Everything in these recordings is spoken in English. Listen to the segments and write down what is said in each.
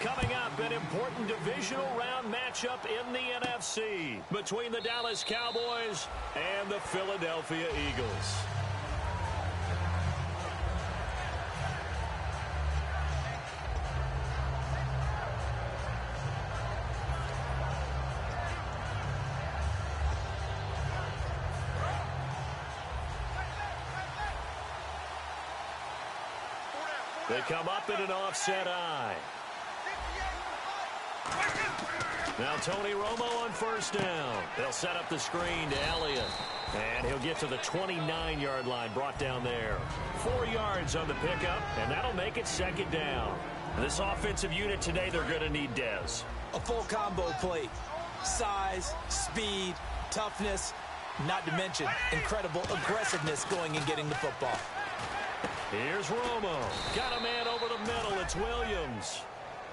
Coming up, an important divisional round matchup in the NFC between the Dallas Cowboys and the Philadelphia Eagles. They come up in an offset eye. Now Tony Romo on first down. They'll set up the screen to Elliott. And he'll get to the 29-yard line, brought down there. 4 yards on the pickup, and that'll make it second down. This offensive unit today, they're going to need Dez. A full combo plate. Size, speed, toughness, not to mention incredible aggressiveness going and getting the football. Here's Romo. Got a man over the middle. It's Williams.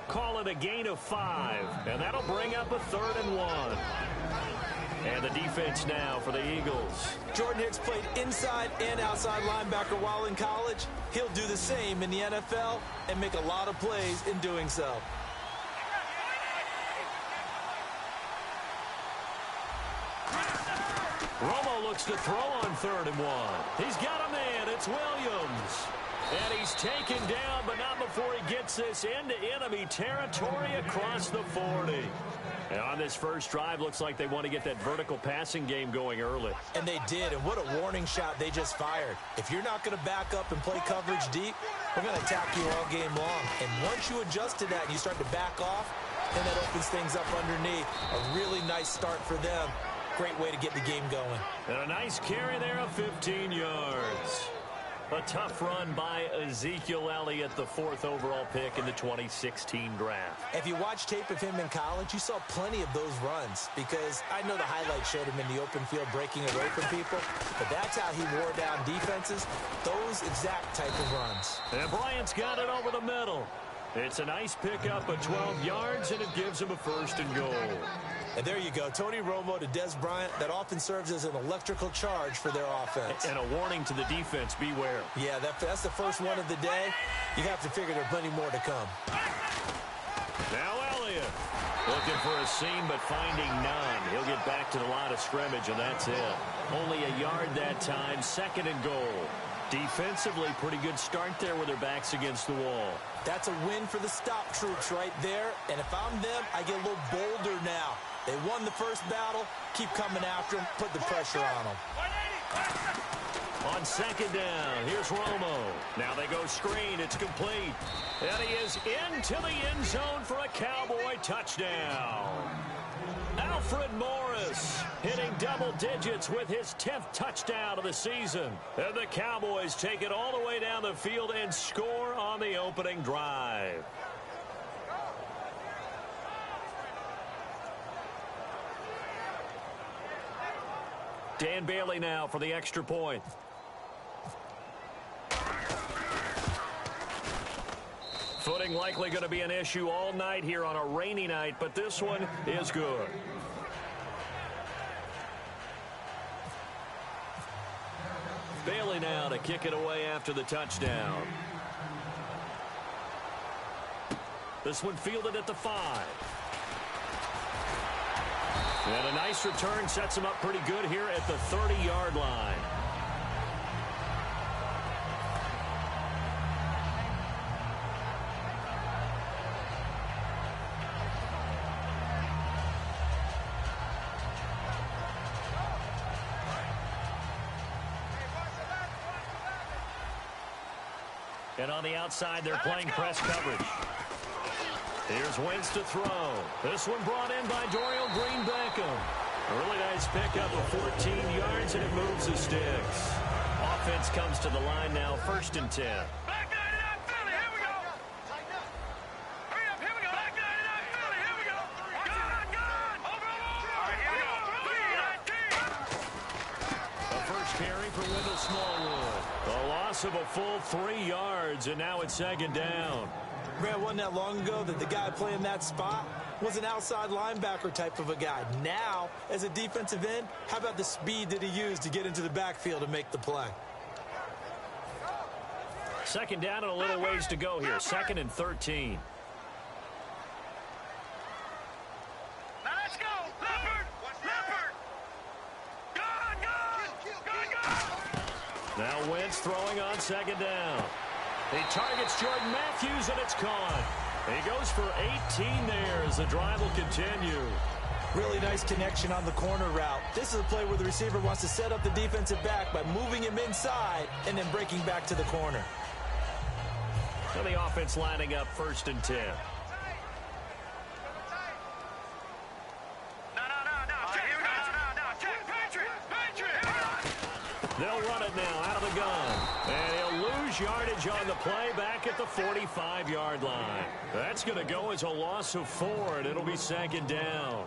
Call it a gain of 5, and that'll bring up a 3rd and 1. And the defense now for the Eagles. Jordan Hicks played inside and outside linebacker while in college. He'll do the same in the NFL and make a lot of plays in doing so. Romo looks to throw on 3rd and 1. He's got a man. It's Williams. And he's taken down, but not before he gets this into enemy territory across the 40. And on this first drive, looks like they want to get that vertical passing game going early. And they did, and what a warning shot they just fired. If you're not going to back up and play coverage deep, we're going to attack you all game long. And once you adjust to that and you start to back off, then that opens things up underneath. A really nice start for them. Great way to get the game going. And a nice carry there of 15 yards. A tough run by Ezekiel Elliott, the 4th overall pick in the 2016 draft. If you watch tape of him in college, you saw plenty of those runs because I know the highlights showed him in the open field breaking away from people, but that's how he wore down defenses, those exact type of runs. And Bryant's got it over the middle. It's a nice pickup of 12 yards, and it gives him a 1st and goal. And there you go, Tony Romo to Dez Bryant. That often serves as an electrical charge for their offense. And a warning to the defense, beware. Yeah, that's the first one of the day. You have to figure there are plenty more to come. Now Elliott looking for a seam, but finding none. He'll get back to the line of scrimmage, and that's it. Only a yard that time, 2nd and goal. Defensively, pretty good start there with their backs against the wall. That's a win for the stop troops right there. And if I'm them, I get a little bolder now. They won the first battle. Keep coming after them. Put the pressure on them. On 2nd down, here's Romo. Now they go screen. It's complete. And he is into the end zone for a Cowboy touchdown. Alfred Morris hitting double digits with his 10th touchdown of the season. And the Cowboys take it all the way down the field and score on the opening drive. Dan Bailey now for the extra point. Footing likely going to be an issue all night here on a rainy night, but this one is good. Bailey now to kick it away after the touchdown. This one fielded at the 5. And a nice return sets him up pretty good here at the 30-yard line. And on the outside, they're playing press coverage. Here's Wentz to throw. This one brought in by Dorial Green-Beckham. Really nice pickup of 14 yards, and it moves the sticks. Offense comes to the line now, 1st and 10. A loss of a full 3 yards, and now it's 2nd down. Brad, wasn't that long ago that the guy playing that spot was an outside linebacker type of a guy. Now, as a defensive end, how about the speed that he used to get into the backfield and make the play? 2nd down and a little ways to go here. 2nd and 13. Now Wentz throwing on second down. He targets Jordan Matthews, and it's caught. He goes for 18 there as the drive will continue. Really nice connection on the corner route. This is a play where the receiver wants to set up the defensive back by moving him inside and then breaking back to the corner. So the offense lining up 1st and 10. They'll run it now out of the gun. And he'll lose yardage on the play back at the 45-yard line. That's going to go as a loss of 4, and it'll be 2nd down.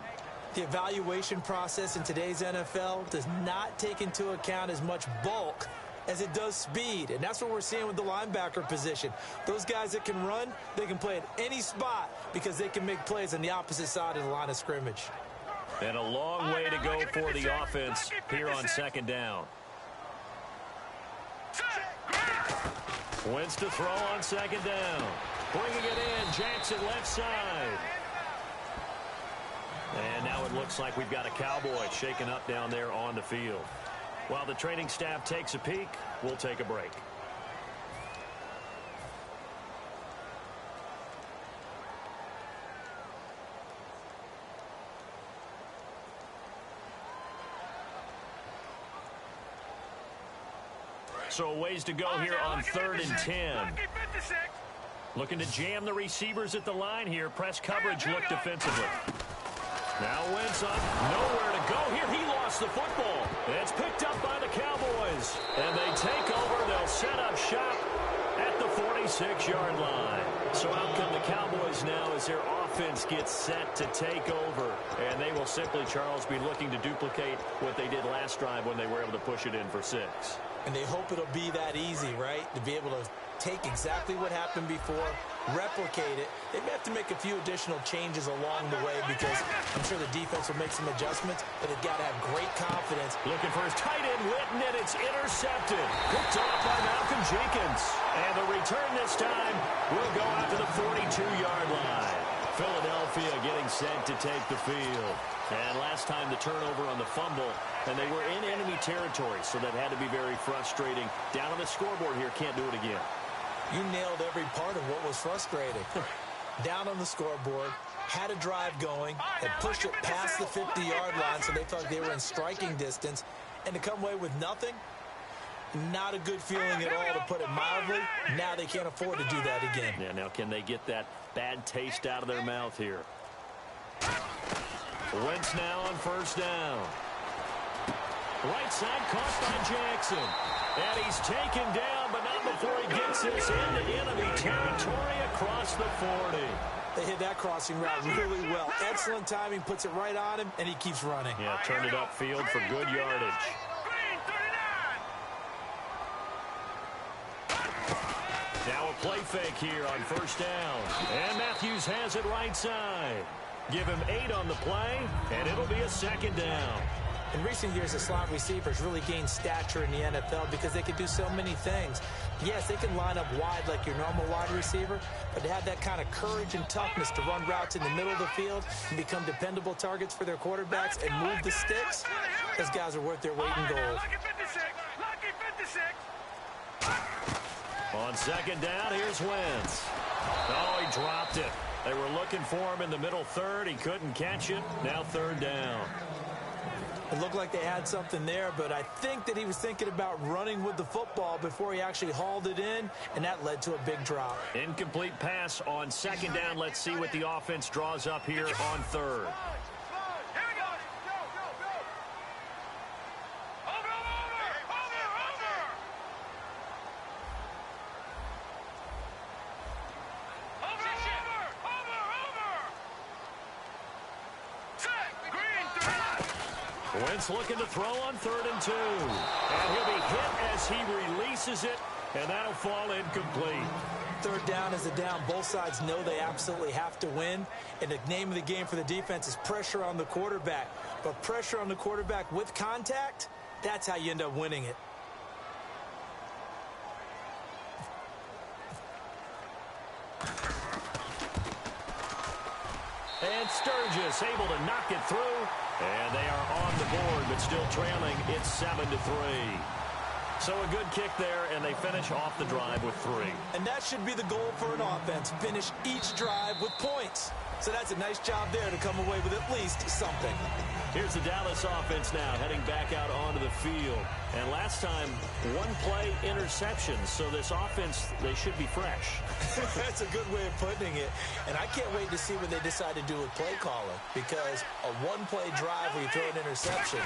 The evaluation process in today's NFL does not take into account as much bulk as it does speed. And that's what we're seeing with the linebacker position. Those guys that can run, they can play at any spot because they can make plays on the opposite side of the line of scrimmage. And a long way to go for the offense here on 2nd down. Wentz to throw on 2nd down. Bringing it in, Jackson left side. And now it looks like we've got a Cowboy shaken up down there on the field. While the training staff takes a peek, we'll take a break. So a ways to go here on 3rd and 10. Looking to jam the receivers at the line here. Press coverage look defensively. Now Wentz up. Nowhere to go here. He lost the football. It's picked up by the Cowboys. And they take over. They'll set up shop at the 46-yard line. So out come the Cowboys now as their offense gets set to take over. And they will simply, Charles, be looking to duplicate what they did last drive when they were able to push it in for 6. And they hope it'll be that easy, right? To be able to take exactly what happened before, replicate it. They may have to make a few additional changes along the way because I'm sure the defense will make some adjustments, but they've got to have great confidence. Looking for his tight end, Witten, and it's intercepted. Picked off by Malcolm Jenkins. And the return this time will go out to the 42-yard line. Philadelphia getting set to take the field. And last time the turnover on the fumble, and they were in enemy territory, so that had to be very frustrating. Down on the scoreboard here, can't do it again. You nailed every part of what was frustrating. Down on the scoreboard, had a drive going, had pushed it past the 50-yard line, so they thought they were in striking distance, and to come away with nothing, not a good feeling at all, to put it mildly. Now they can't afford to do that again. Yeah, now can they get that bad taste out of their mouth here? Wentz now on 1st down. Right side caught by Jackson. And he's taken down, but not before he gets this into enemy territory across the 40. They hit that crossing route really well. Excellent timing, puts it right on him, and he keeps running. Yeah, turned it upfield for good yardage. Now a play fake here on 1st down. And Matthews has it right side. Give him 8 on the play, and it'll be a 2nd down. In recent years, the slot receivers really gained stature in the NFL because they can do so many things. Yes, they can line up wide like your normal wide receiver, but to have that kind of courage and toughness to run routes in the middle of the field and become dependable targets for their quarterbacks and move the sticks, those guys are worth their weight in gold. On 2nd down, here's Wentz. Oh, he dropped it. They were looking for him in the middle 3rd. He couldn't catch it. Now 3rd down. It looked like they had something there, but I think that he was thinking about running with the football before he actually hauled it in, and that led to a big drop. Incomplete pass on 2nd down. Let's see what the offense draws up here on 3rd. Wentz looking to throw on 3rd and 2. And he'll be hit as he releases it, and that'll fall incomplete. 3rd down is a down. Both sides know they absolutely have to win. And the name of the game for the defense is pressure on the quarterback. But pressure on the quarterback with contact, that's how you end up winning it. And Sturgis able to knock it through. And they are on the board, but still trailing. It's 7-3. So a good kick there, and they finish off the drive with 3. And that should be the goal for an offense. Finish each drive with points. So that's a nice job there to come away with at least something. Here's the Dallas offense now heading back out onto the field. And last time, one play interception. So this offense, they should be fresh. That's a good way of putting it. And I can't wait to see what they decide to do with play calling. Because a one-play drive where you throw an interception,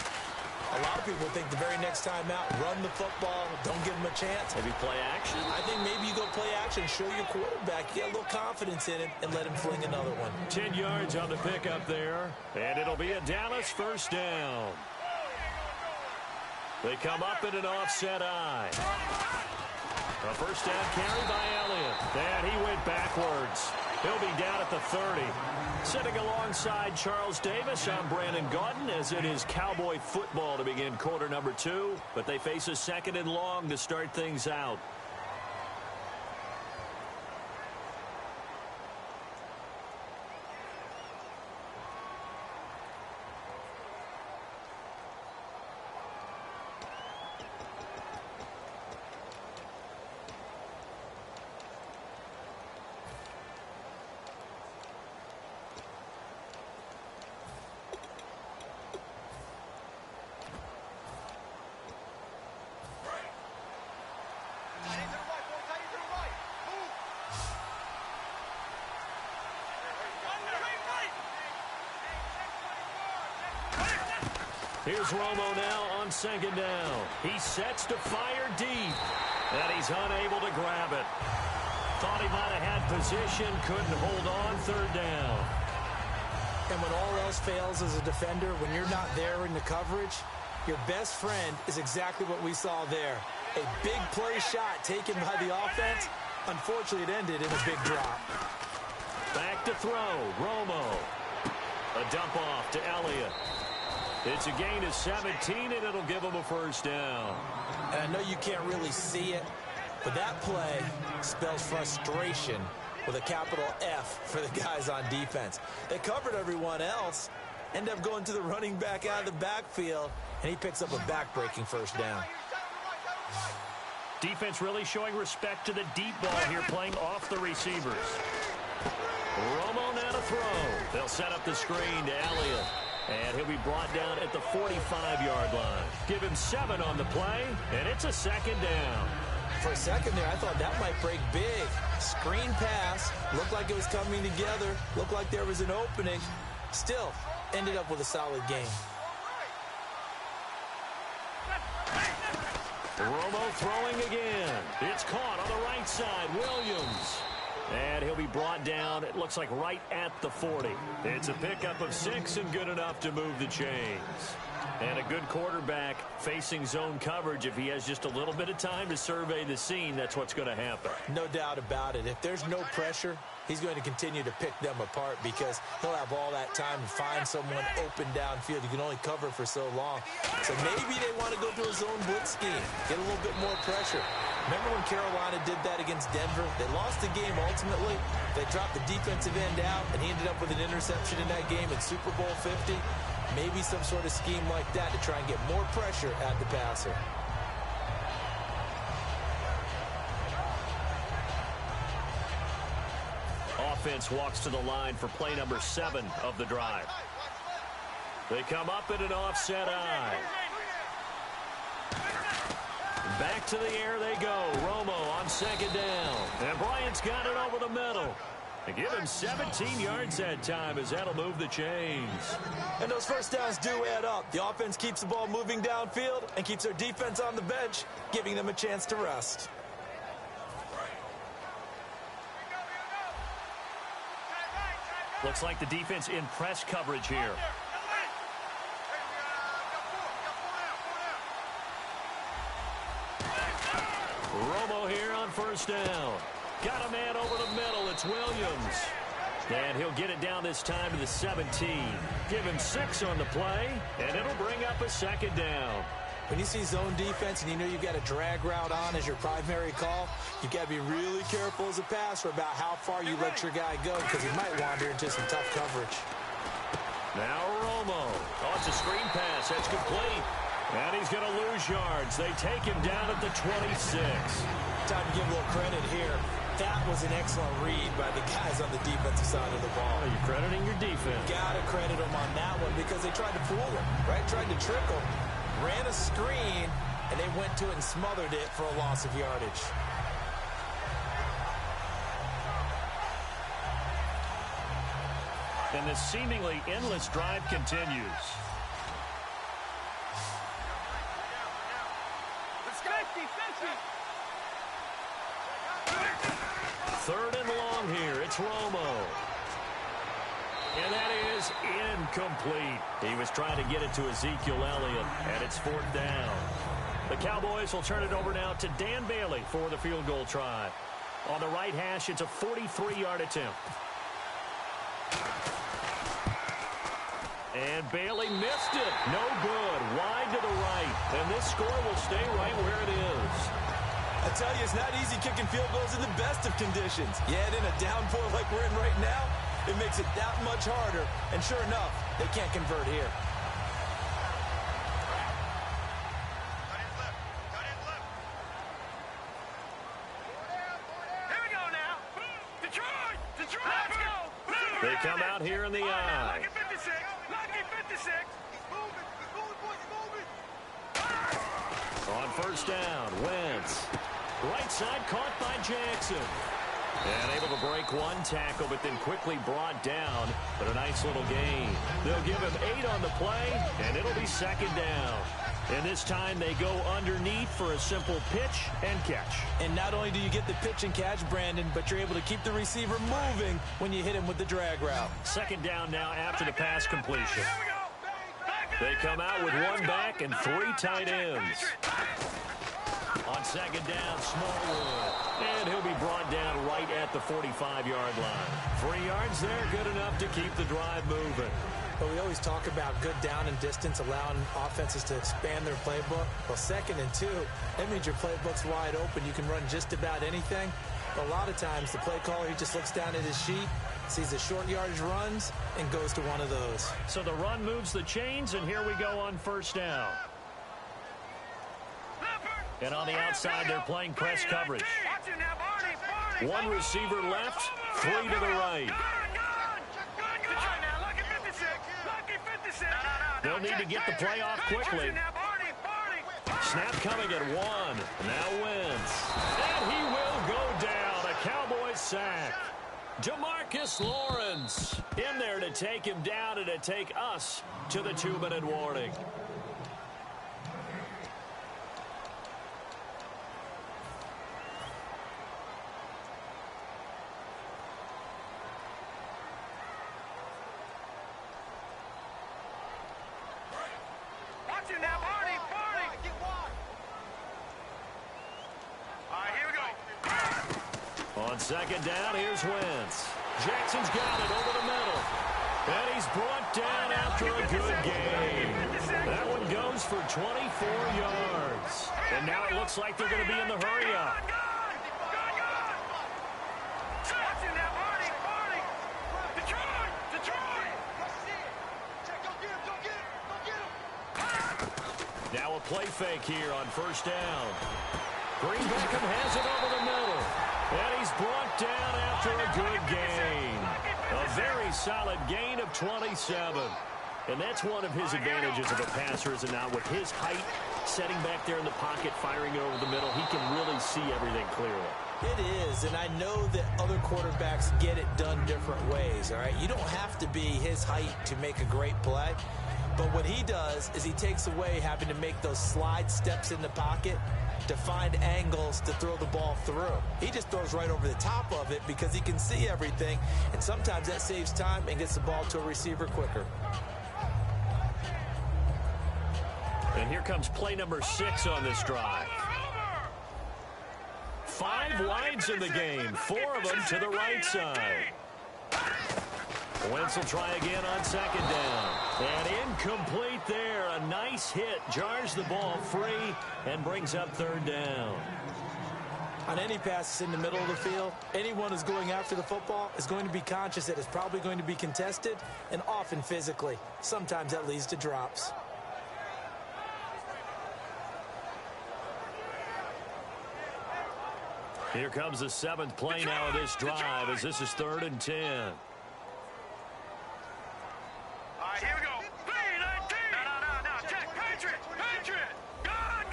a lot of people think the very next time out, run the football, don't give them a chance. Maybe play action? I think maybe you go play action, show your quarterback, get a little confidence in him, and let him fling another one. 10 yards on the pickup there, and it'll be a Dallas first down. They come up in an offset eye. A first down carry by Elliott, and he went backwards. He'll be down at the 30. Sitting alongside Charles Davis, I'm Brandon Gaudin, as it is Cowboy football to begin quarter number 2. But they face a 2nd and long to start things out. Here's Romo now on 2nd down. He sets to fire deep, and he's unable to grab it. Thought he might have had position, couldn't hold on 3rd down. And when all else fails as a defender, when you're not there in the coverage, your best friend is exactly what we saw there. A big play shot taken by the offense. Unfortunately, it ended in a big drop. Back to throw, Romo. A dump off to Elliott. It's a gain of 17, and it'll give him a first down. And I know you can't really see it, but that play spells frustration with a capital F for the guys on defense. They covered everyone else, end up going to the running back out of the backfield, and he picks up a back-breaking first down. Defense really showing respect to the deep ball here, playing off the receivers. Romo now to throw. They'll set up the screen to Elliott. And he'll be brought down at the 45-yard line. Give him 7 on the play, and it's a 2nd down. For a second there, I thought that might break big. Screen pass, looked like it was coming together, looked like there was an opening. Still, ended up with a solid game. Romo throwing again. It's caught on the right side. Williams. And he'll be brought down, it looks like right at the 40. It's a pickup of 6 and good enough to move the chains. And a good quarterback facing zone coverage. If he has just a little bit of time to survey the scene, that's what's going to happen. No doubt about it. If there's no pressure, he's going to continue to pick them apart because he'll have all that time to find someone open downfield. You can only cover for so long. So maybe they want to go to a zone blitz scheme, get a little bit more pressure. Remember when Carolina did that against Denver? They lost the game ultimately. They dropped the defensive end out, and he ended up with an interception in that game in Super Bowl 50. Maybe some sort of scheme like that to try and get more pressure at the passer. Offense walks to the line for play number 7 of the drive. They come up in an offset eye. Back to the air they go. Romo on 2nd down. And Bryant's got it over the middle. They give him 17 yards that time as that'll move the chains. And those first downs do add up. The offense keeps the ball moving downfield and keeps their defense on the bench, giving them a chance to rest. Looks like the defense in press coverage here. Romo here on first down. Got a man over the middle. It's Williams. And he'll get it down this time to the 17. Give him 6 on the play, and it'll bring up a 2nd down. When you see zone defense and you know you've got a drag route on as your primary call, you've got to be really careful as a passer about how far you let your guy go because he might wander into some tough coverage. Now Romo. Oh, it's a screen pass. That's complete. And he's going to lose yards. They take him down at the 26. Time to give a little credit here. That was an excellent read by the guys on the defensive side of the ball. You're crediting your defense. Got to credit them on that one because they tried to fool him, right? Tried to trick him. Ran a screen, and they went to it and smothered it for a loss of yardage. And this seemingly endless drive continues. Third and long here. It's Romo. And that is incomplete. He was trying to get it to Ezekiel Elliott, and it's fourth down. The Cowboys will turn it over now to Dan Bailey for the field goal try. On the right hash, it's a 43-yard attempt. And Bailey missed it. No good. Wide to the right. And this score will stay right where it is. I tell you, it's not easy kicking field goals in the best of conditions. Yet in a downpour like we're in right now, it makes it that much harder. And sure enough, they can't convert here. Here we go now. Detroit! Detroit! Let's go! They come out here in the eye. Lucky 56! Lucky 56! He's moving! He's moving, boys! He's moving! On first down, Wentz. Right side caught by Jackson. And able to break one tackle, but then quickly brought down. But a nice little gain. They'll give him 8 on the play, and it'll be second down. And this time they go underneath for a simple pitch and catch. And not only do you get the pitch and catch, Brandon, but you're able to keep the receiver moving when you hit him with the drag route. Second down now after the pass completion. They come out with one back and 3 tight ends. On second down, Smallwood. And he'll be brought down right at the 45-yard line. 3 yards there, good enough to keep the drive moving. But we always talk about good down and distance, allowing offenses to expand their playbook. Well, 2nd and 2, that means your playbook's wide open. You can run just about anything. But a lot of times, the play caller, he just looks down at his sheet, sees the short yardage runs, and goes to one of those. So the run moves the chains, and here we go on first down. And on the outside, they're playing press coverage. One receiver left, 3 to the right. They'll need to get the play off quickly. Snap coming at 1. Now Wentz. And he will go down. A Cowboys sack. DeMarcus Lawrence in there to take him down and to take us to the 2-minute warning. On second down, here's Wentz. Jackson's got it over the middle. And he's brought down after a good game. That one goes for 24 yards. And now it looks like they're going to be in the hurry-up. Now a play fake here on first down. Green Beckham has it over the middle. And he's brought down after a good gain. A very solid gain of 27. And that's one of his advantages of a passer, is it not? With his height, setting back there in the pocket, firing it over the middle, he can really see everything clearly. It is, and I know that other quarterbacks get it done different ways, all right? You don't have to be his height to make a great play. But what he does is he takes away having to make those slide steps in the pocket to find angles to throw the ball through. He just throws right over the top of it because he can see everything, and sometimes that saves time and gets the ball to a receiver quicker. And here comes play number 6 on this drive. 5 wides in the game, 4 of them to the right side. Wentz will try again on second down. And incomplete there. A nice hit. Jars the ball free and brings up third down. On any passes in the middle of the field, anyone who's going after the football is going to be conscious that it's probably going to be contested, and often physically. Sometimes that leads to drops. Here comes the 7th play now of this drive as this is 3rd and 10. All right, here we go. No. Check. Patriot. Gun.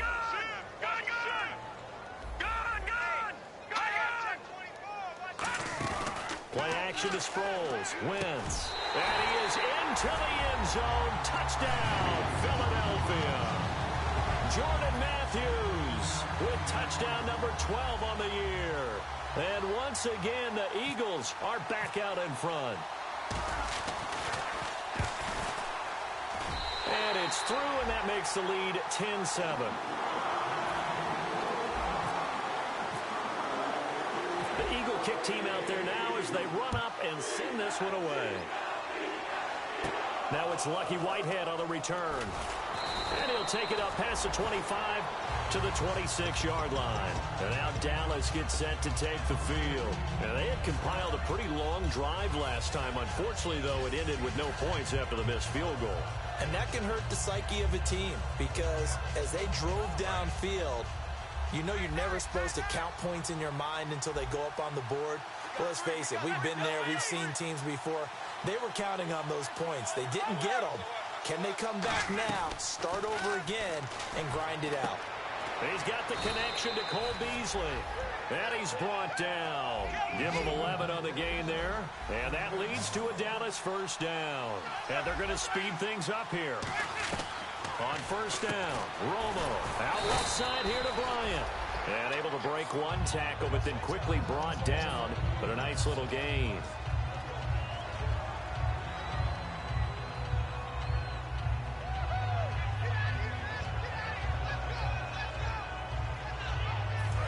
Play action to Sproles. Wins. And he is into the end zone. Touchdown, Philadelphia. Jordan Matthews with touchdown number 12 on the year. And once again, the Eagles are back out in front. And it's through, and that makes the lead 10-7. The Eagle kick team out there now as they run up and send this one away. Now it's Lucky Whitehead on the return. And he'll take it up past the 25 to the 26-yard line. And now Dallas gets set to take the field. And they had compiled a pretty long drive last time. Unfortunately, though, it ended with no points after the missed field goal. And that can hurt the psyche of a team because as they drove downfield, you know you're never supposed to count points in your mind until they go up on the board. Well, let's face it, we've been there. We've seen teams before. They were counting on those points. They didn't get them. Can they come back now, start over again, and grind it out? He's got the connection to Cole Beasley. And he's brought down. Give him 11 on the gain there. And that leads to a Dallas first down. And they're going to speed things up here. On first down, Romo out left side here to Bryant. And able to break one tackle, but then quickly brought down. But a nice little gain.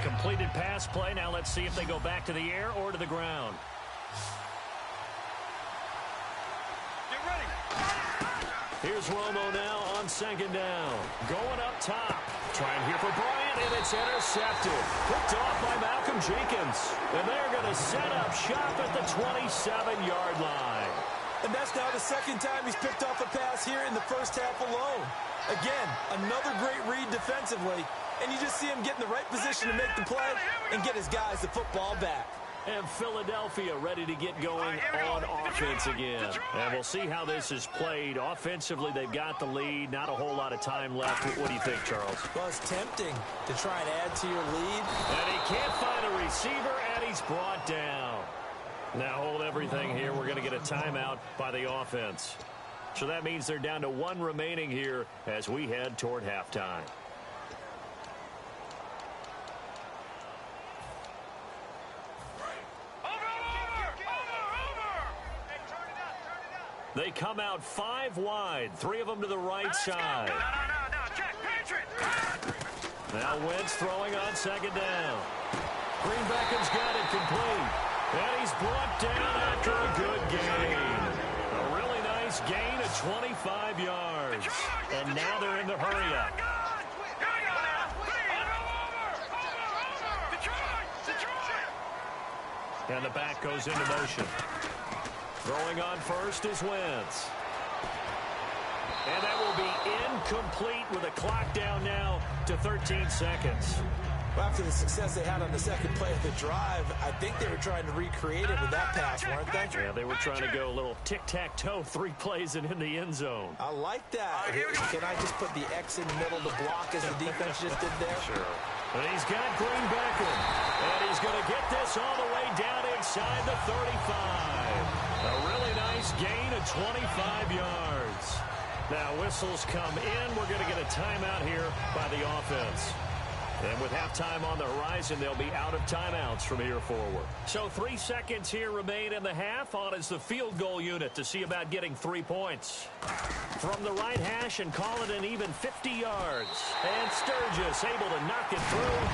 Completed pass play. Now let's see if they go back to the air or to the ground. Get ready. Here's Romo now on second down. Going up top. Trying here for Bryant, and it's intercepted. Picked off by Malcolm Jenkins. And they're going to set up shop at the 27-yard line. And that's now the second time he's picked off a pass here in the first half alone. Again, another great read defensively. And you just see him get in the right position to make the play and get his guys the football back. And Philadelphia ready to get going on offense again. And we'll see how this is played. Offensively, they've got the lead. Not a whole lot of time left. What do you think, Charles? Well, it's tempting to try and add to your lead. And he can't find a receiver, and he's brought down. Now hold everything here. We're going to get a timeout by the offense. So that means they're down to one remaining here as we head toward halftime. They come out 5 wide, 3 of them to the right side. No. Check. Patriot. Now Wentz throwing on second down. Green Beckham's got it complete. And he's brought down after a good gain. A really nice gain of 25 yards. And now they're in the hurry-up. And the back goes into motion. Throwing on first is Wentz. And that will be incomplete with a clock down now to 13 seconds. Well, after the success they had on the second play of the drive, I think they were trying to recreate it with that pass, weren't they? Yeah, they were trying to go a little tic-tac-toe, 3 plays and in the end zone. I like that. Can I just put the X in the middle to block as the defense just did there? Sure. And he's got Green Beckham. And he's going to get this all the way down inside the 35. A really nice gain of 25 yards. Now whistles come in. We're going to get a timeout here by the offense. And with halftime on the horizon, they'll be out of timeouts from here forward. So 3 seconds here remain in the half. On is the field goal unit to see about getting 3 points. From the right hash and call it an even 50 yards. And Sturgis able to knock it through.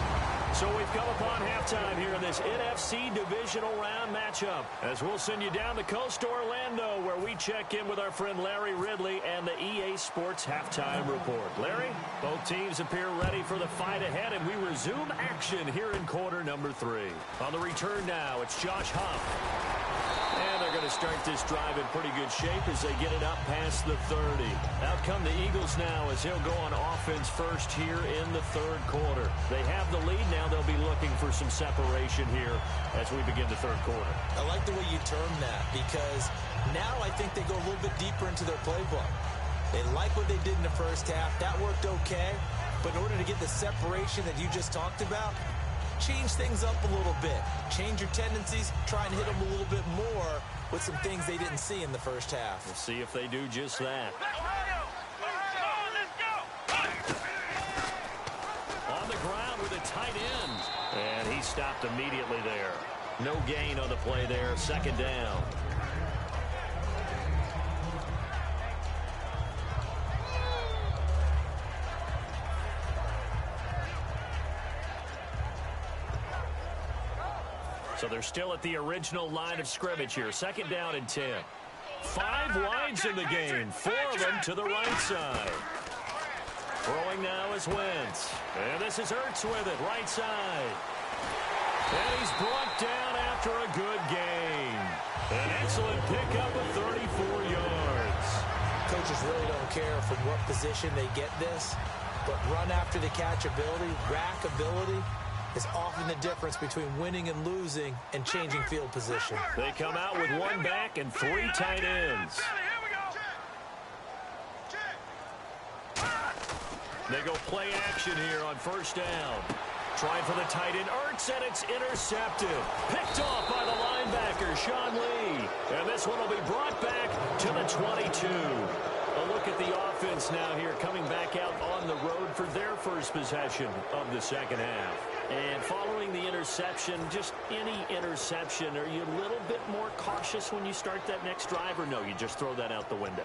So we've come upon halftime here in this NFC Divisional Round matchup. As we'll send you down the coast to Orlando, where we check in with our friend Larry Ridley and the EA Sports Halftime Report. Larry, both teams appear ready for the fight ahead, and we resume action here in quarter number 3. On the return now, it's Josh Huff. And they're going going to start this drive in pretty good shape as they get it up past the 30. Out come the Eagles now as he'll go on offense first here in the third quarter. They have the lead now. They'll be looking for some separation here as we begin the third quarter. I like the way you term that because now I think they go a little bit deeper into their playbook. They like what they did in the first half. That worked okay. But in order to get the separation that you just talked about, change things up a little bit. Change your tendencies. Try and hit them a little bit more with some things they didn't see in the first half. We'll see if they do just that. On the ground with a tight end. And he stopped immediately there. No gain on the play there. Second down. So they're still at the original line of scrimmage here. Second down and 10. 5 wides in the game. 4 of them to the right side. Throwing now is Wentz. And this is Ertz with it, right side. And he's brought down after a good gain. An excellent pickup of 34 yards. Coaches really don't care from what position they get this, but run after the catch ability, rack ability, is often the difference between winning and losing and changing field position. They come out with 1 back and 3 tight ends. They go play action here on first down. Trying for the tight end, Ertz, and it's intercepted. Picked off by the linebacker, Sean Lee. And this one will be brought back to the 22. A look at the offense now here, coming back out on the road for their first possession of the second half. And following the interception, just any interception, are you a little bit more cautious when you start that next drive, or no, you just throw that out the window?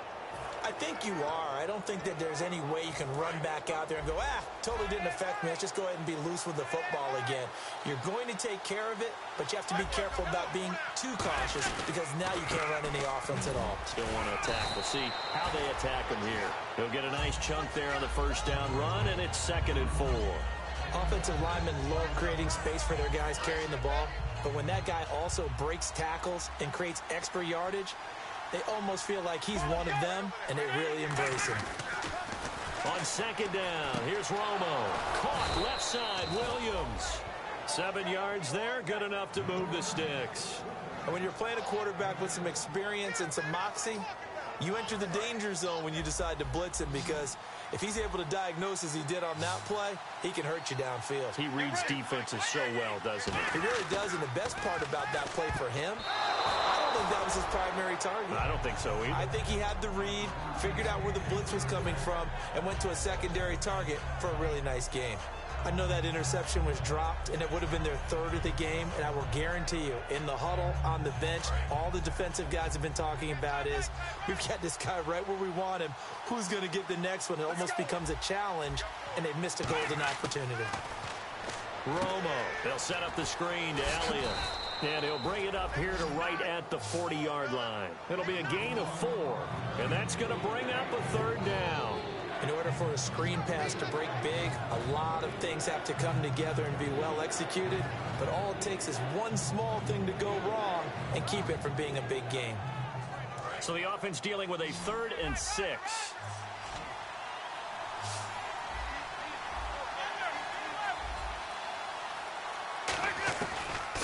I think you are. I don't think that there's any way you can run back out there and go, totally didn't affect me. Let's just go ahead and be loose with the football again. You're going to take care of it, but you have to be careful about being too cautious because now you can't run any offense at all. Still want to attack. We'll see how they attack him here. He'll get a nice chunk there on the first down run, and it's 2nd and 4. Offensive linemen love creating space for their guys carrying the ball, but when that guy also breaks tackles and creates extra yardage, they almost feel like he's one of them, and they really embrace him. On second down, here's Romo. Caught left side, Williams. 7 yards there, good enough to move the sticks. And when you're playing a quarterback with some experience and some moxie, you enter the danger zone when you decide to blitz him because if he's able to diagnose as he did on that play, he can hurt you downfield. He reads defenses so well, doesn't he? He really does, and the best part about that play for him, I don't think that was his primary target. I don't think so either. I think he had the read, figured out where the blitz was coming from, and went to a secondary target for a really nice game. I know that interception was dropped, and it would have been their 3rd of the game, and I will guarantee you, in the huddle, on the bench, all the defensive guys have been talking about is, we've got this guy right where we want him. Who's going to get the next one? It almost becomes a challenge, and they've missed a golden opportunity. Romo, they'll set up the screen to Elliott. And he'll bring it up here to right at the 40-yard line. It'll be a gain of 4, and that's going to bring up a 3rd down. In order for a screen pass to break big, a lot of things have to come together and be well executed. But all it takes is one small thing to go wrong and keep it from being a big game. So the offense dealing with a 3rd and 6.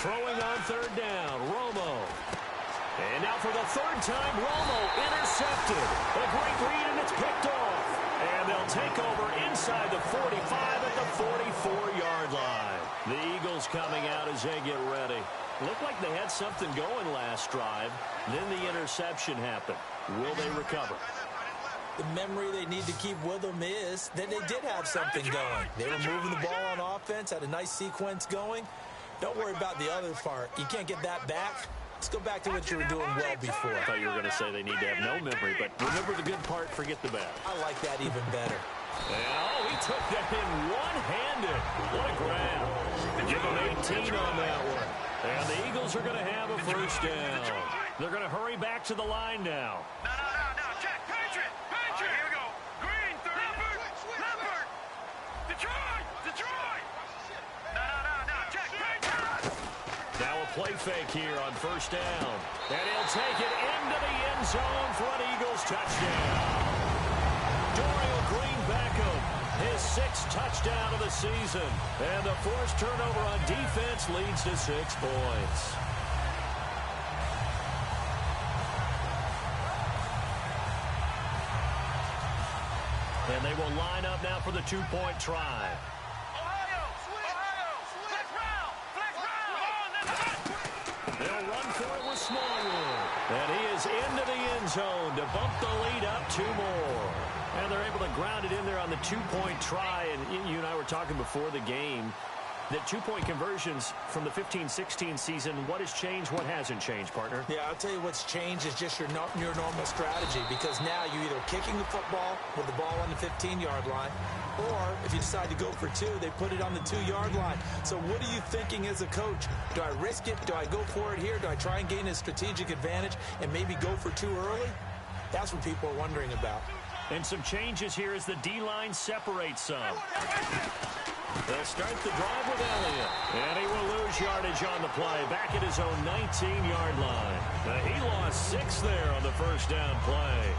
Throwing on 3rd down, Romo. And now for the 3rd time, Romo intercepted. A great read, and it's picked off. And they'll take over inside the 45 at the 44-yard line. The Eagles coming out as they get ready. Looked like they had something going last drive. Then the interception happened. Will they recover? The memory they need to keep with them is that they did have something going. They were moving the ball on offense, had a nice sequence going. Don't worry about the other part. You can't get that back. Let's go back to what you were doing well before. I thought you were going to say they need to have no memory, but remember the good part, forget the bad. I like that even better. Oh, he took that in one-handed. What a grab. Give him 18 on that one. And the Eagles are going to have a first down. They're going to hurry back to the line now. No. Check. Patriot. Here we go. Green, Leopard. Detroit. No. Check. Patriot. Now a play fake here on first down. And he'll take it into the end zone for an Eagles touchdown. Dorial Green-Beckham, his 6th touchdown of the season. And the forced turnover on defense leads to 6 points. And they will line up now for the 2-point try. They'll run for it with Smallwood. And he is into the end zone to bump the lead up 2 more. And they're able to ground it in there on the 2-point try. And you and I were talking before the game that 2-point conversions from the 15-16 season, what has changed, what hasn't changed, partner? Yeah, I'll tell you what's changed is just your normal strategy, because now you're either kicking the football with the ball on the 15-yard line, or if you decide to go for 2, they put it on the 2-yard line. So what are you thinking as a coach? Do I risk it? Do I go for it here? Do I try and gain a strategic advantage and maybe go for 2 early? That's what people are wondering about. And some changes here as the D-line separates some. They'll start the drive with Elliott. And he will lose yardage on the play. Back at his own 19-yard line. Now, he lost 6 there on the first down play.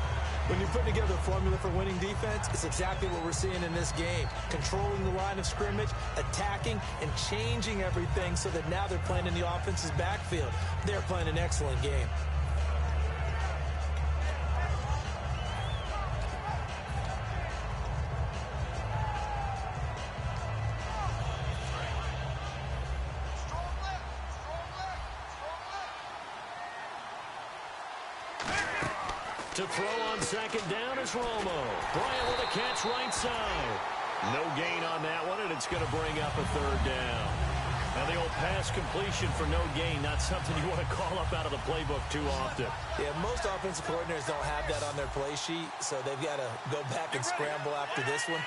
When you put together a formula for winning defense, it's exactly what we're seeing in this game. Controlling the line of scrimmage, attacking, and changing everything so that now they're playing in the offense's backfield. They're playing an excellent game. To throw on second down is Romo. Bryant with a catch right side. No gain on that one, and it's going to bring up a 3rd down. Now, the old pass completion for no gain, not something you want to call up out of the playbook too often. Yeah, most offensive coordinators don't have that on their play sheet, so they've got to go back and scramble after this one.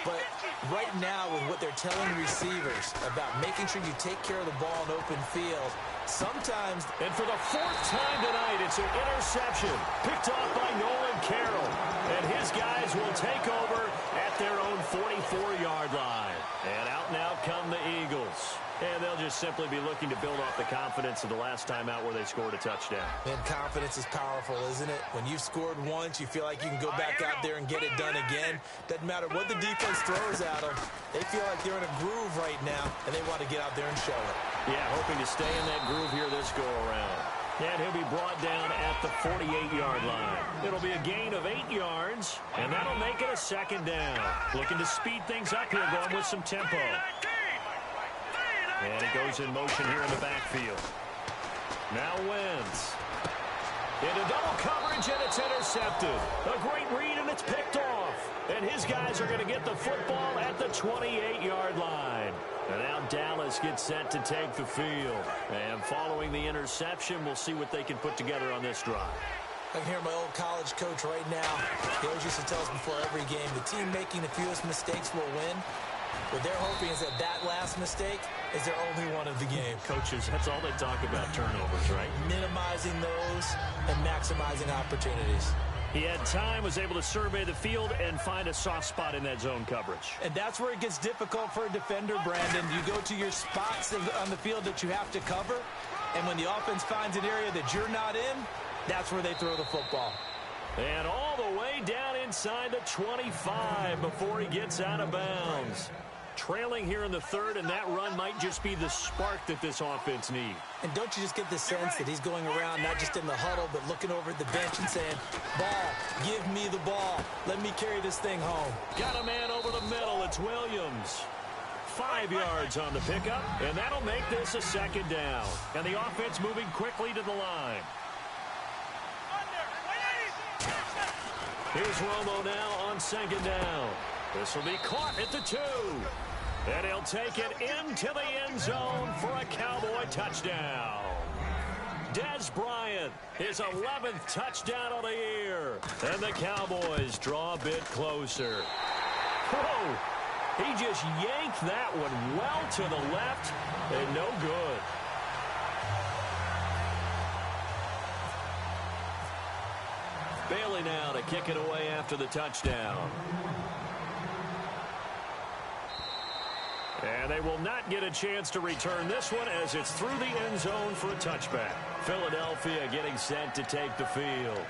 But right now, with what they're telling receivers about making sure you take care of the ball in open field, sometimes... And for the 4th time tonight, it's an interception picked off by Nolan Carroll. And his guys will take over at their own 44-yard line. And out now come the Eagles. And they'll just simply be looking to build off the confidence of the last time out where they scored a touchdown. And confidence is powerful, isn't it? When you've scored once, you feel like you can go back out there and get it done again. Doesn't matter what the defense throws at them. They feel like they're in a groove right now, and they want to get out there and show it. Yeah, hoping to stay in that groove here this go-around. And he'll be brought down at the 48-yard line. It'll be a gain of 8 yards, and that'll make it a 2nd down. Looking to speed things up here, going with some tempo. And he goes in motion here in the backfield. Now Wentz. Into double coverage, and it's intercepted. A great read, and it's picked off. And his guys are going to get the football at the 28-yard line. And now Dallas gets set to take the field. And following the interception, we'll see what they can put together on this drive. I can hear my old college coach right now. He always used to tell us before every game, the team making the fewest mistakes will win. What they're hoping is that that last mistake is their only one of the game. Coaches, that's all they talk about, turnovers, right? Minimizing those and maximizing opportunities. He had time, was able to survey the field and find a soft spot in that zone coverage. And that's where it gets difficult for a defender, Brandon. You go to your spots on the field that you have to cover, and when the offense finds an area that you're not in, that's where they throw the football. And all the way down inside the 25 before he gets out of bounds. Trailing here in the 3rd, and that run might just be the spark that this offense needs. And don't you just get the sense that he's going around not just in the huddle, but looking over at the bench and saying, ball, give me the ball. Let me carry this thing home. Got a man over the middle. It's Williams. 5 yards on the pickup, and that'll make this a 2nd down. And the offense moving quickly to the line. Here's Romo now on 2nd down. This will be caught at the 2. And he'll take it into the end zone for a Cowboy touchdown. Dez Bryant, his 11th touchdown of the year. And the Cowboys draw a bit closer. Whoa! He just yanked that one well to the left and no good. Bailey now to kick it away after the touchdown. And they will not get a chance to return this one as it's through the end zone for a touchback. Philadelphia getting set to take the field.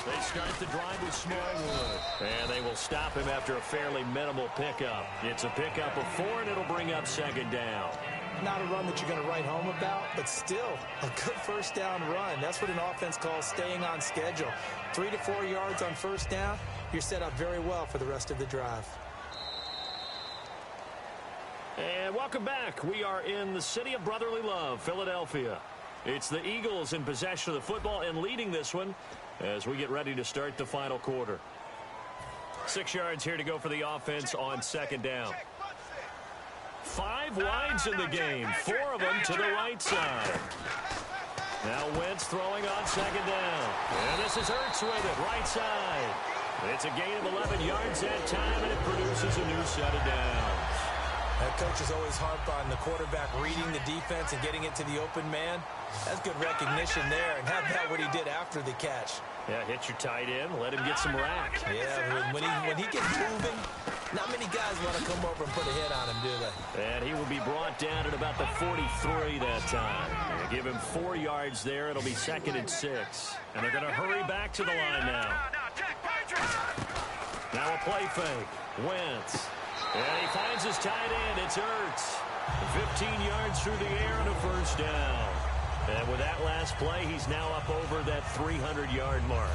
They start the drive with Smallwood. And they will stop him after a fairly minimal pickup. It's a pickup of 4, and it'll bring up second down. Not a run that you're going to write home about, but still a good first down run. That's what an offense calls staying on schedule. 3 to 4 yards on first down, you're set up very well for the rest of the drive. And welcome back. We are in the city of brotherly love, Philadelphia. It's the Eagles in possession of the football and leading this one as we get ready to start the final quarter. 6 yards here to go for the offense on second down. 5 wides in the game, 4 of them to the right side. Now Wentz throwing on second down. And this is Ertz with it, right side. It's a gain of 11 yards that time, and it produces a new set of downs. That coach is always harp on the quarterback reading the defense and getting it to the open man. That's good recognition there, and how about what he did after the catch? Yeah, hit your tight end, let him get some rack. Yeah, when he gets moving, not many guys want to come over and put a hit on him, do they? And he will be brought down at about the 43 that time. They give him 4 yards there. It'll be 2nd and 6. And they're going to hurry back to the line now. Now a play fake. Wentz. And he finds his tight end. It's Ertz. 15 yards through the air and a first down. And with that last play, he's now up over that 300-yard mark.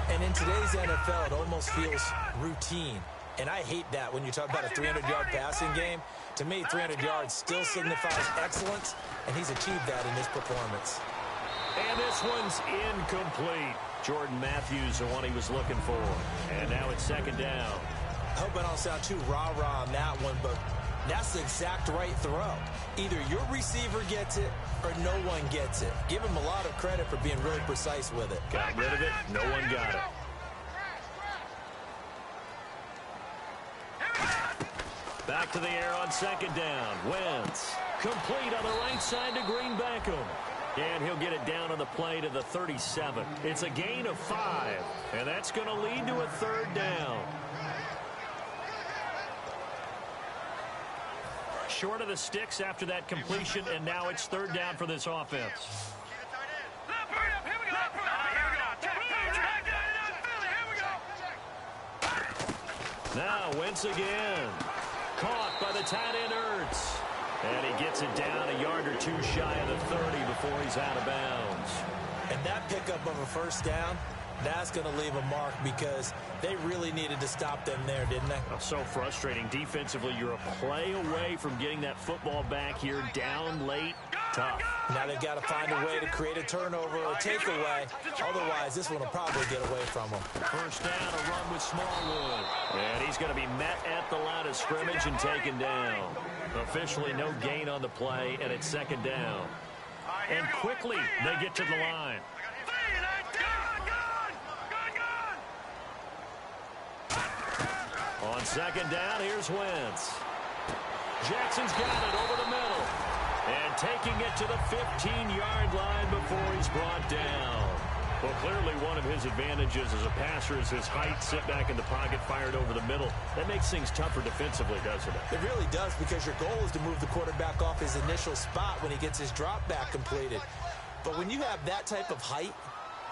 And in today's NFL, it almost feels routine. And I hate that when you talk about a 300-yard passing game. To me, 300 yards still signifies excellence, and he's achieved that in this performance. And this one's incomplete. Jordan Matthews, the one he was looking for. And now it's second down. I hope I don't sound too rah-rah on that one, but that's the exact right throw. Either your receiver gets it or no one gets it. Give him a lot of credit for being really precise with it. Got rid of it. No one got it. Back to the air on second down. Wentz. Complete on the right side to Green Beckham. And he'll get it down on the play to the 37. It's a gain of 5. And that's going to lead to a third down. Short of the sticks after that completion, and now it's third down for this offense. Now Wentz again. Caught by the tight end Ertz. And he gets it down a yard or 2 shy of the 30 before he's out of bounds. And that pickup of a first down, that's going to leave a mark because they really needed to stop them there, didn't they? Oh, so frustrating. Defensively, you're a play away from getting that football back here down late. Tough. Now they've got to find a way to create a turnover or takeaway. Otherwise, this one will probably get away from them. First down, a run with Smallwood. And he's going to be met at the line of scrimmage and taken down. Officially no gain on the play, and it's second down. And quickly, they get to the line. On second down, here's Wentz. Jackson's got it over the middle. And taking it to the 15-yard line before he's brought down. Well, clearly one of his advantages as a passer is his height, sit back in the pocket, fired over the middle. That makes things tougher defensively, doesn't it? It really does, because your goal is to move the quarterback off his initial spot when he gets his drop back completed. But when you have that type of height,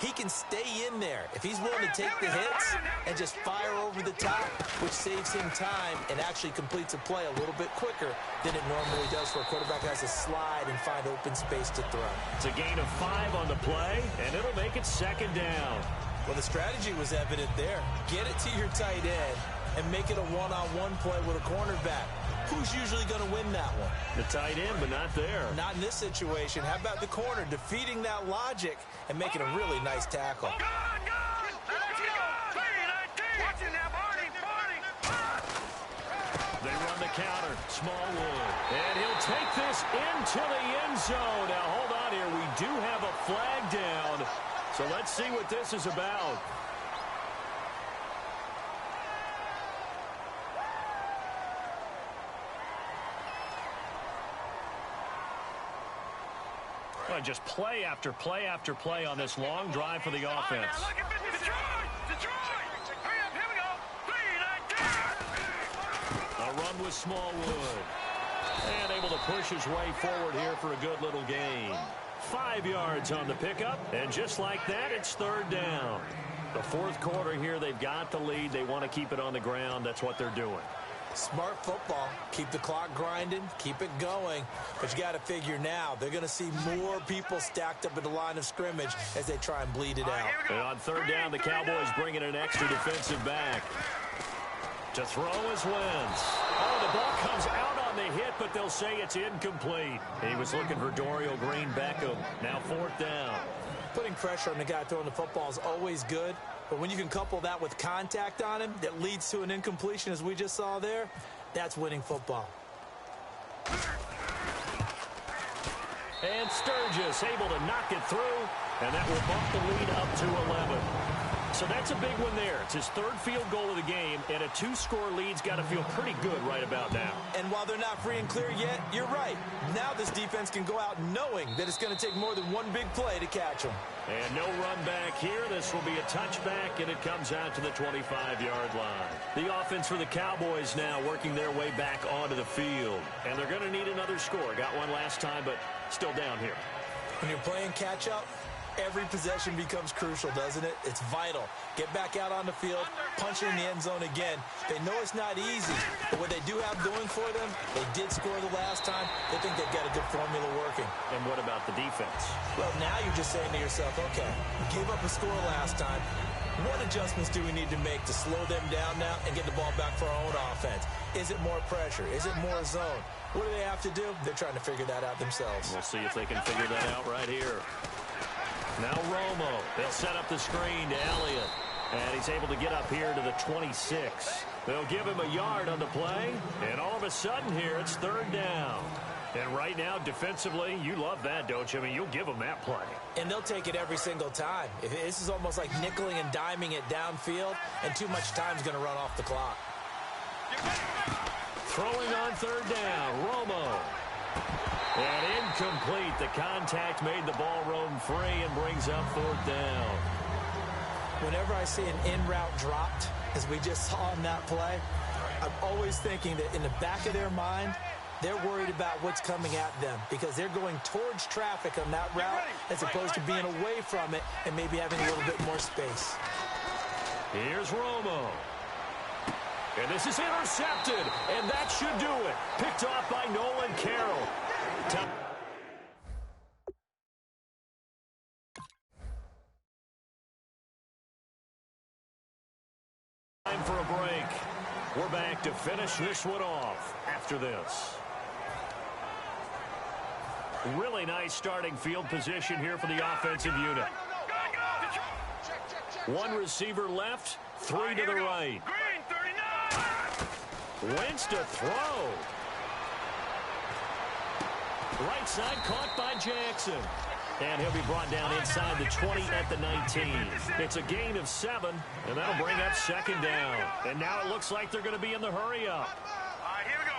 he can stay in there if he's willing to take the hits and just fire over the top, which saves him time and actually completes a play a little bit quicker than it normally does for a quarterback who has to slide and find open space to throw. It's a gain of 5 on the play, and it'll make it second down. Well, the strategy was evident there. Get it to your tight end and make it a one-on-one play with a cornerback. Who's usually going to win that one? The tight end, but not there. Not in this situation. How about the corner defeating that logic and making a really nice tackle? They run the counter. Smallwood. And he'll take this into the end zone. Now, hold on here. We do have a flag down. So let's see what this is about. Oh, just play after play after play on this long drive for the offense. A run with Smallwood. And able to push his way forward here for a good little gain. 5 yards on the pickup, and just like that, it's third down. The fourth quarter here, they've got the lead. They want to keep it on the ground. That's what they're doing. Smart football. Keep the clock grinding. Keep it going. But you got to figure now, they're going to see more people stacked up at the line of scrimmage as they try and bleed it out. And on third down, the Cowboys bring in an extra defensive back. To throw is Wentz. Oh, the ball comes out on the hit, but they'll say it's incomplete. He was looking for Dorial Green-Beckham. Now fourth down. Putting pressure on the guy throwing the football is always good, but when you can couple that with contact on him that leads to an incompletion, as we just saw there, that's winning football. And Sturgis able to knock it through, and that will bump the lead up to 11. So that's a big one there. It's his third field goal of the game, and a 2-score lead's got to feel pretty good right about now. And while they're not free and clear yet, you're right. Now this defense can go out knowing that it's going to take more than one big play to catch them. And no run back here. This will be a touchback, and it comes out to the 25-yard line. The offense for the Cowboys now working their way back onto the field. And they're going to need another score. Got one last time, but still down here. When you're playing catch-up, every possession becomes crucial, doesn't it? It's vital. Get back out on the field, punch it in the end zone again. They know it's not easy, but what they do have going for them, they did score the last time. They think they've got a good formula working. And what about the defense? Well, now you're just saying to yourself, okay, we gave up a score last time. What adjustments do we need to make to slow them down now and get the ball back for our own offense? Is it more pressure? Is it more zone? What do they have to do? They're trying to figure that out themselves. We'll see if they can figure that out right here. Now Romo. They'll set up the screen to Elliott. And he's able to get up here to the 26. They'll give him a yard on the play. And all of a sudden here, it's third down. And right now, defensively, you love that, don't you? I mean, you'll give them that play. And they'll take it every single time. This is almost like nickeling and diming it downfield, and too much time's going to run off the clock. Throwing on third down, Romo. And incomplete. The contact made the ball roam free and brings up fourth down. Whenever I see an in-route dropped, as we just saw in that play, I'm always thinking that in the back of their mind, they're worried about what's coming at them because they're going towards traffic on that route as opposed to being away from it and maybe having a little bit more space. Here's Romo. And this is intercepted, and that should do it. Picked off by Nolan Carroll. Time for a break. We're back to finish this one off after this. Really nice starting field position here for the offensive unit. One receiver left, three to the right. Wentz to throw. Right side caught by Jackson. And he'll be brought down inside the 20 at the 19. It's a gain of 7, and that'll bring up second down. And now it looks like they're going to be in the hurry-up. All right, here we go.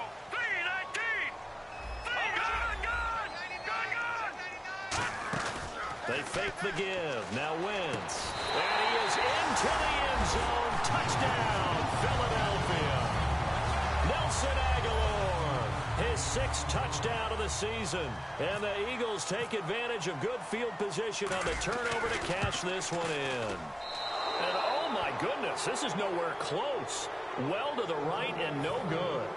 3-19. They fake the give. Now Wentz. And he is into the end zone. Touchdown, Philadelphia. Nelson Aguilar, his 6th touchdown of the season. And the Eagles take advantage of good field position on the turnover to cash this one in. And oh my goodness, this is nowhere close. Well to the right and no good.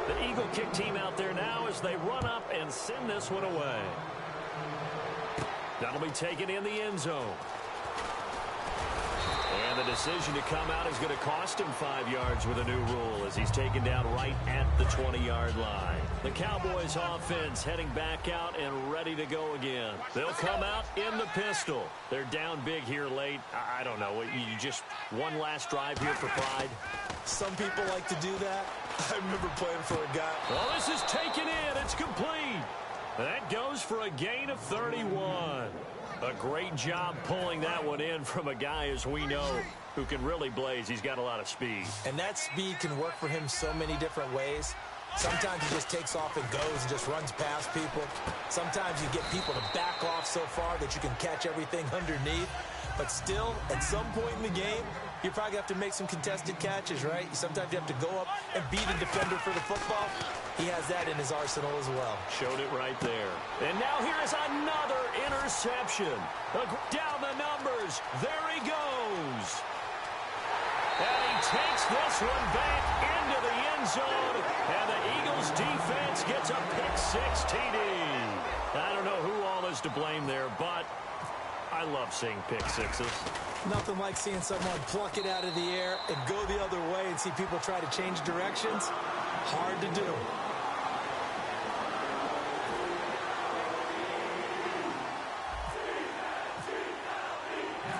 The Eagle kick team out there now as they run up and send this one away. That'll be taken in the end zone. And the decision to come out is going to cost him 5 yards with a new rule as he's taken down right at the 20-yard line. The Cowboys offense heading back out and ready to go again. They'll come out in the pistol. They're down big here late. I don't know. You just one last drive here for pride. Some people like to do that. I remember playing for a guy. Well, this is taken in. It's complete. That goes for a gain of 31. A great job pulling that one in from a guy, as we know, who can really blaze. He's got a lot of speed. And that speed can work for him so many different ways. Sometimes he just takes off and goes and just runs past people. Sometimes you get people to back off so far that you can catch everything underneath. But still, at some point in the game, you probably have to make some contested catches, right? Sometimes you have to go up and beat a defender for the football. He has that in his arsenal as well. Showed it right there. And now here's another interception. Down the numbers. There he goes. And he takes this one back into the end zone. And the Eagles defense gets a pick-6 TD. I don't know who all is to blame there, but I love seeing pick-6s. Nothing like seeing someone pluck it out of the air and go the other way and see people try to change directions. Hard to do.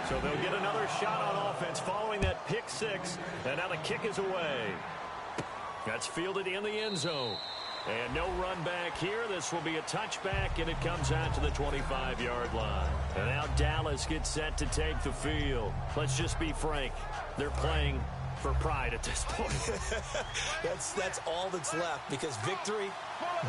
So they'll get another shot on offense following that pick-6. And now the kick is away. That's fielded in the end zone. And no run back here. This will be a touchback, and it comes out to the 25-yard line. And now Dallas gets set to take the field. Let's just be frank. They're playing for pride at this point. That's all that's left, because victory,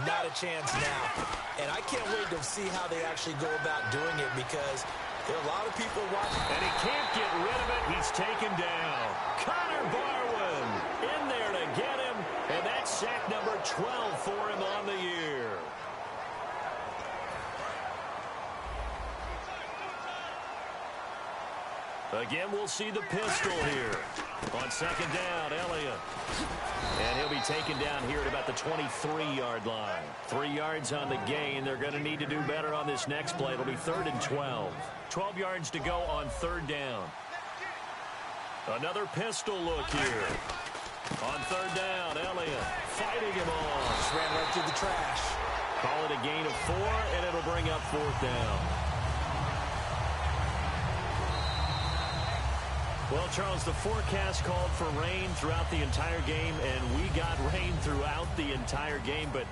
not a chance now. And I can't wait to see how they actually go about doing it, because there are a lot of people watching. And he can't get rid of it. He's taken down. Connor Barwin in there to get him. And that's sack number 12 for him on the year. Again, we'll see the pistol here. On second down, Elliott. And he'll be taken down here at about the 23-yard line. 3 yards on the gain. They're going to need to do better on this next play. It'll be 3rd and 12. 12 yards to go on 3rd down. Another pistol look here. On 3rd down, Elliott fighting him on. Just ran right through the trash. Call it a gain of 4, and it'll bring up 4th down. Well, Charles, the forecast called for rain throughout the entire game, and we got rain throughout the entire game. But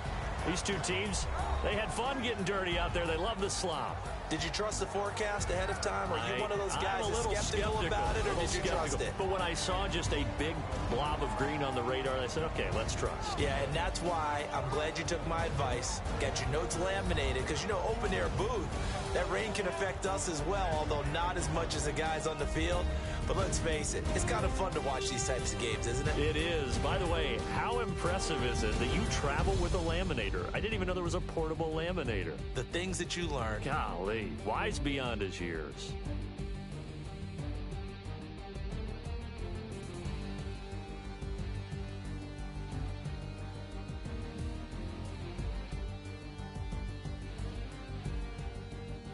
these two teams, they had fun getting dirty out there. They love the slop. Did you trust the forecast ahead of time? Are you one of those guys that's skeptical about it, or did you trust it? But when I saw just a big blob of green on the radar, I said, okay, let's trust. Yeah, and that's why I'm glad you took my advice. Got your notes laminated, because, you know, open-air booth, that rain can affect us as well, although not as much as the guys on the field. But let's face it, it's kind of fun to watch these types of games, isn't it? It is. By the way, how impressive is it that you travel with a laminator? I didn't even know there was a portable laminator. The things that you learn. Golly, wise beyond his years.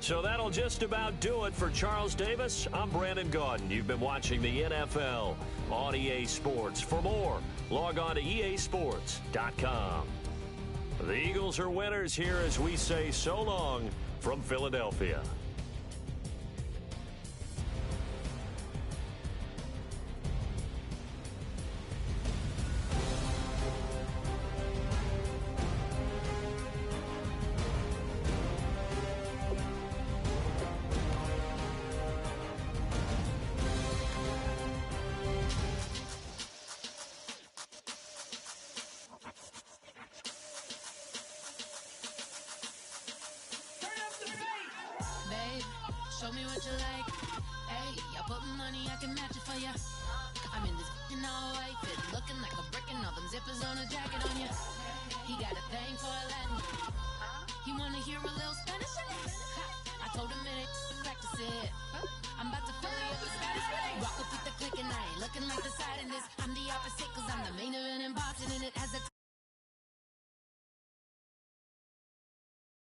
So that'll just about do it for Charles Davis. I'm Brandon Gaudin. You've been watching the NFL on EA Sports. For more, log on to easports.com. The Eagles are winners here as we say so long from Philadelphia. Show me what you like. Hey, I put money, I can match it for ya. I'm in this all white fit, looking like a brick and all them zippers on a jacket on ya. He got a thing for Latin. He wanna hear a little Spanish? I told him it ain't practice it. I'm about to fill you up with Spanish. Rock up with the click and I ain't looking like the side in this. I'm the opposite cause I'm the main